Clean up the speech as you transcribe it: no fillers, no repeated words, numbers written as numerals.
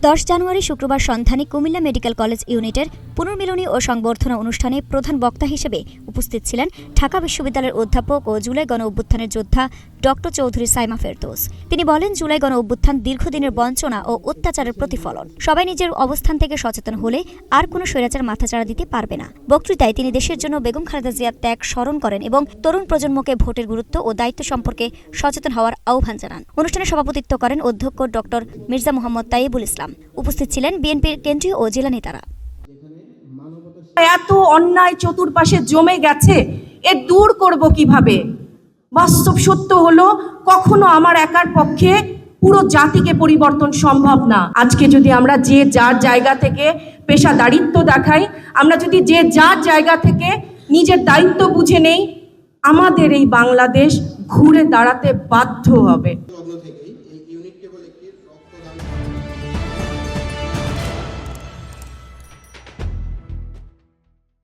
10 জানুয়ারি শুক্রবার সন্ধ্যানে Comilla medical college ইউনিটের পুনর্মিলনী ও সংবর্ধনা অনুষ্ঠানে প্রধান বক্তা হিসেবে উপস্থিত ছিলেন ঢাকা বিশ্ববিদ্যালয়ের অধ্যাপক ও জুলাই গণ অভ্যুত্থানের যোদ্ধা ডক্টর চৌধুরী সাইমা ফেরদৌস। তিনি বলেন, জুলাই গণ অভ্যুত্থান দীর্ঘদিনের বঞ্চনা ও অত্যাচারের প্রতিফলন। সবাই নিজের অবস্থান থেকে সচেতন হলে আর কোনো স্বৈরাচার মাথাচাড়া দিতে পারবে না। বক্তৃতায় তিনি দেশের জন্য বেগম খালেদা জিয়ার ত্যাগ স্মরণ করেন এবং তরুণ প্রজন্মকে ভোটের গুরুত্ব ও দায়িত্ব সম্পর্কে সচেতন হওয়ার আহ্বান জানান। অনুষ্ঠানে সভাপতিত্ব করেন অধ্যক্ষ ডক্টর মির্জা মোহাম্মদ তাইবুল ইসলাম। উপস্থিত ছিলেন বিএনপির কেন্দ্রীয় ও জেলা নেতারা। এত অন্যায় চতুর্পাশে জমে গেছে, এ দূর করব কিভাবে? বাস্তব সত্য হলো, কখনো আমার একার পক্ষে পুরো জাতিকে পরিবর্তন সম্ভব না। আজকে যদি আমরা যে যার জায়গা থেকে পেশাদারিত্ব দেখাই, আমরা যদি যে যার জায়গা থেকে নিজের দায়িত্ব বুঝে নেই, আমাদের এই বাংলাদেশ ঘুরে দাঁড়াতে বাধ্য হবে।